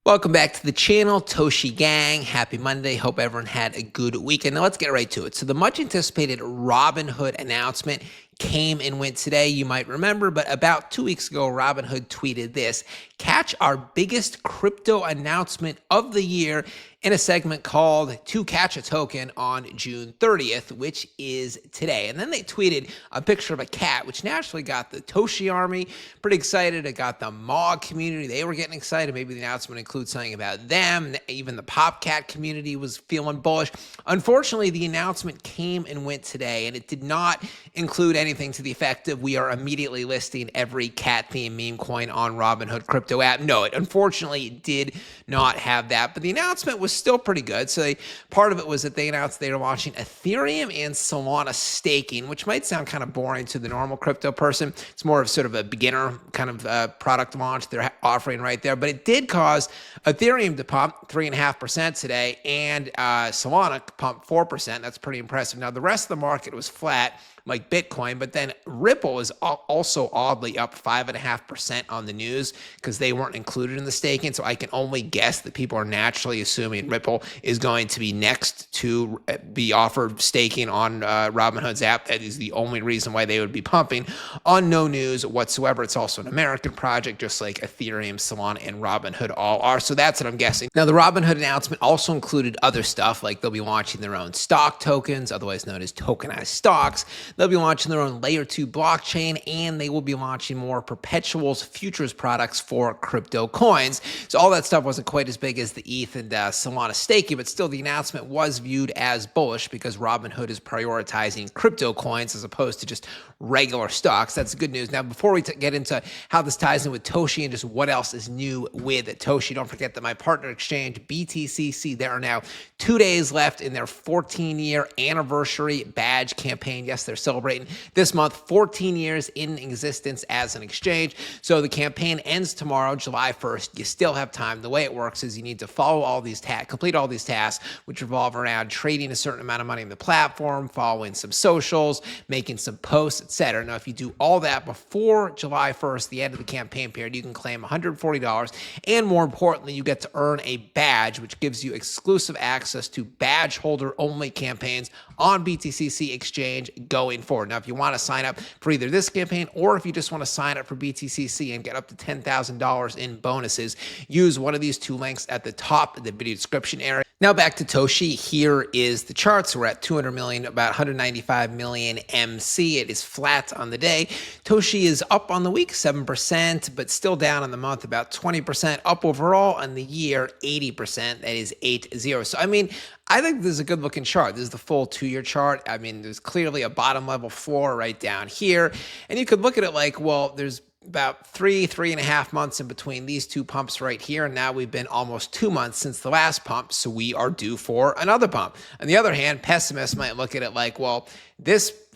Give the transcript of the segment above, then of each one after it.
Welcome back to the channel, Toshi Gang. Happy Monday. Hope everyone had a good weekend. Now let's get right to it. So the much anticipated Robinhood announcement came and went today, you might remember, but about 2 weeks ago, Robinhood tweeted this: catch our biggest crypto announcement of the year in a segment called To Catch a Token on June 30th, which is today. And then they tweeted a picture of a cat, which naturally got the Toshi army pretty excited. It got the Mog community. They were getting excited. Maybe the announcement includes something about them. Even the Popcat community was feeling bullish. Unfortunately, the announcement came and went today, and it did not include anything to the effect of we are immediately listing every cat-themed meme coin on Robinhood crypto app. No, unfortunately, it did not have that, but the announcement was still pretty good. So part of it was that they announced they were launching Ethereum and Solana staking, which might sound kind of boring to the normal crypto person. It's more of sort of a beginner kind of product launch they're offering right there, but it did cause Ethereum to pump 3.5% today and Solana pump 4%. That's pretty impressive. Now, the rest of the market was flat, like Bitcoin, but then Ripple is also oddly up 5.5% on the news because they weren't included in the staking. So I can only guess that people are naturally assuming Ripple is going to be next to be offered staking on Robinhood's app. That is the only reason why they would be pumping on no news whatsoever. It's also an American project, just like Ethereum, Solana, and Robinhood all are. So that's what I'm guessing. Now, the Robinhood announcement also included other stuff, like they'll be launching their own stock tokens, otherwise known as tokenized stocks. They'll be launching their own layer 2 blockchain, and they will be launching more perpetuals futures products for crypto coins. So all that stuff wasn't quite as big as the ETH and Solana staking, but still the announcement was viewed as bullish because Robinhood is prioritizing crypto coins as opposed to just regular stocks. That's good news. Now, before we get into how this ties in with Toshi and just what else is new with Toshi, don't forget that my partner exchange, BTCC, there are now 2 days left in their 14-year anniversary badge campaign. Yes, they're celebrating this month 14 years in existence as an exchange. So the campaign ends tomorrow, July 1st. You still have time. The way it works is you need to follow all these tasks, complete all these tasks, which revolve around trading a certain amount of money in the platform, following some socials, making some posts, etc. Now, if you do all that before July 1st, the end of the campaign period, you can claim $140, and more importantly, you get to earn a badge, which gives you exclusive access to badge holder only campaigns on BTCC exchange going forward. Now, if you want to sign up for either this campaign or if you just want to sign up for BTCC and get up to $10,000 in bonuses, use one of these two links at the top of the video description area. Now back to Toshi. Here is the chart. So we're at 200 million, about 195 million MC. It is flat on the day. Toshi is up on the week, 7%, but still down on the month, about 20%. Up overall on the year, 80%. That is 80. So, I mean, I think this is a good looking chart. This is the full 2-year chart. I mean, there's clearly a bottom level floor right down here. And you could look at it like, well, there's about 3.5 months in between these two pumps right here. And now we've been almost 2 months since the last pump. So we are due for another pump. On the other hand, pessimists might look at it like, well,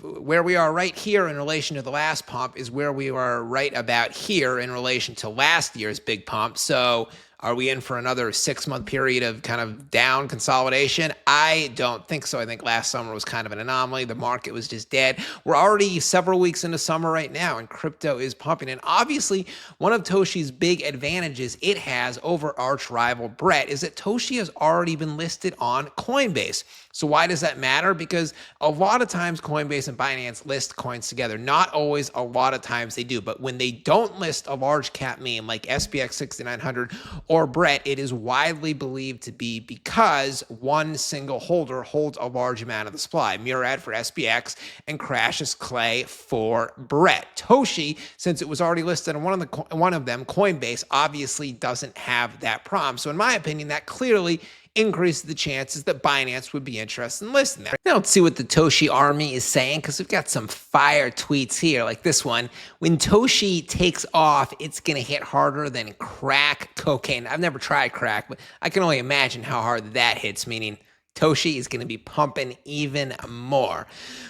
where we are right here in relation to the last pump is where we are right about here in relation to last year's big pump. So are we in for another 6-month period of kind of down consolidation? I don't think so. I think last summer was kind of an anomaly. The market was just dead. We're already several weeks into summer right now, and crypto is pumping. And obviously, one of Toshi's big advantages it has over arch rival Brett is that Toshi has already been listed on Coinbase. So why does that matter? Because a lot of times Coinbase and Binance list coins together. Not always, a lot of times they do. But when they don't list a large cap meme like SPX 6900 or Brett, it is widely believed to be because one single holder holds a large amount of the supply. Murad for SPX and Crashes Clay for Brett. Toshi, since it was already listed on one of them, Coinbase, obviously doesn't have that problem. So in my opinion, that clearly increase the chances that Binance would be interested in listing that. Now let's see what the Toshi army is saying, because we've got some fire tweets here, like this one. When Toshi takes off, it's going to hit harder than crack cocaine. I've never tried crack, but I can only imagine how hard that hits, meaning Toshi is going to be pumping even more.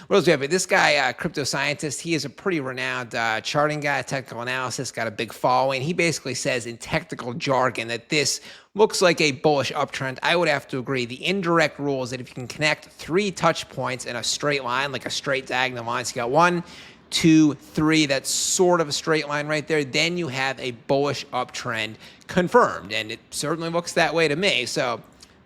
What else do we have? This guy, crypto scientist, he is a pretty renowned charting guy, technical analysis, got a big following. He basically says in technical jargon that this looks like a bullish uptrend. I would have to agree. The indirect rule is that if you can connect 3 touch points in a straight line, like a straight diagonal line, so you got 1, 2, 3. That's sort of a straight line right there. Then you have a bullish uptrend confirmed, and it certainly looks that way to me. So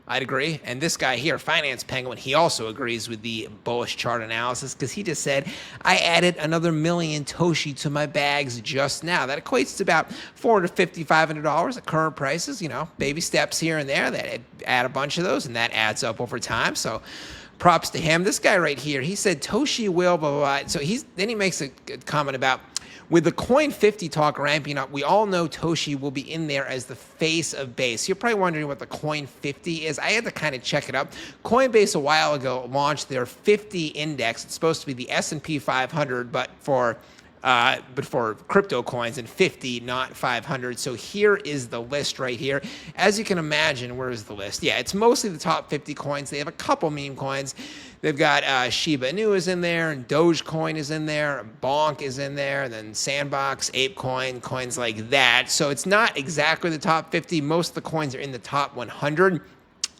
I'd agree. And this guy here, Finance Penguin, he also agrees with the bullish chart analysis because he just said, I added another million Toshi to my bags just now. That equates to about $450, $500 at current prices. You know, baby steps here and there that add a bunch of those, and that adds up over time. So props to him. This guy right here, he said Toshi will, blah, blah, blah. So then he makes a comment about, with the Coin 50 talk ramping up, we all know Toshi will be in there as the face of base. You're probably wondering what the Coin 50 is. I had to kind of check it up. Coinbase a while ago launched their 50 index. It's supposed to be the S&P 500, but for crypto coins, and 50, not 500. So here is the list right here. As you can imagine, where is the list? Yeah, it's mostly the top 50 coins. They have a couple meme coins. They've got Shiba Inu is in there, and Dogecoin is in there, Bonk is in there, and then Sandbox, ApeCoin, coins like that. So it's not exactly the top 50. Most of the coins are in the top 100.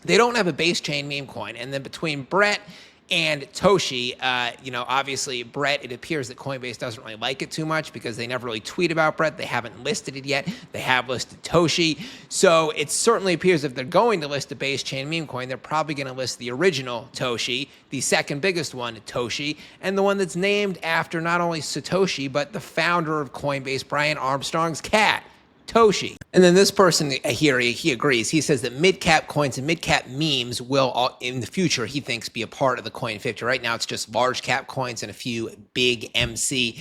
They don't have a base chain meme coin. And then between Brett and Toshi, obviously Brett, it appears that Coinbase doesn't really like it too much because they never really tweet about Brett. They haven't listed it yet. They have listed Toshi. So it certainly appears if they're going to list a base chain meme coin, they're probably going to list the original Toshi, the second biggest one, Toshi, and the one that's named after not only Satoshi, but the founder of Coinbase, Brian Armstrong's cat, Toshi. And then this person here, he agrees. He says that mid-cap coins and mid-cap memes will, in the future, he thinks, be a part of the Coin 50. Right now, it's just large-cap coins and a few big MC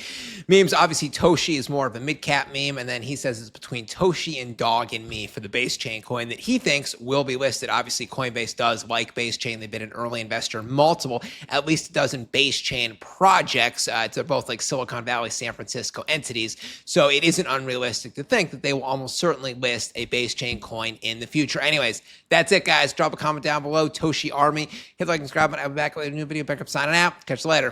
memes. Obviously, Toshi is more of a mid-cap meme, and then he says it's between Toshi and Dog and Me for the base chain coin that he thinks will be listed. Obviously, Coinbase does like base chain. They've been an early investor in multiple, at least a dozen base chain projects. They're both like Silicon Valley, San Francisco entities. So it isn't unrealistic to think that they will almost certainly list a base chain coin in the future. Anyways, that's it, guys. Drop a comment down below. Toshi Army. Hit the like and subscribe button. I'll be back with a new video. Back up signing out. Catch you later.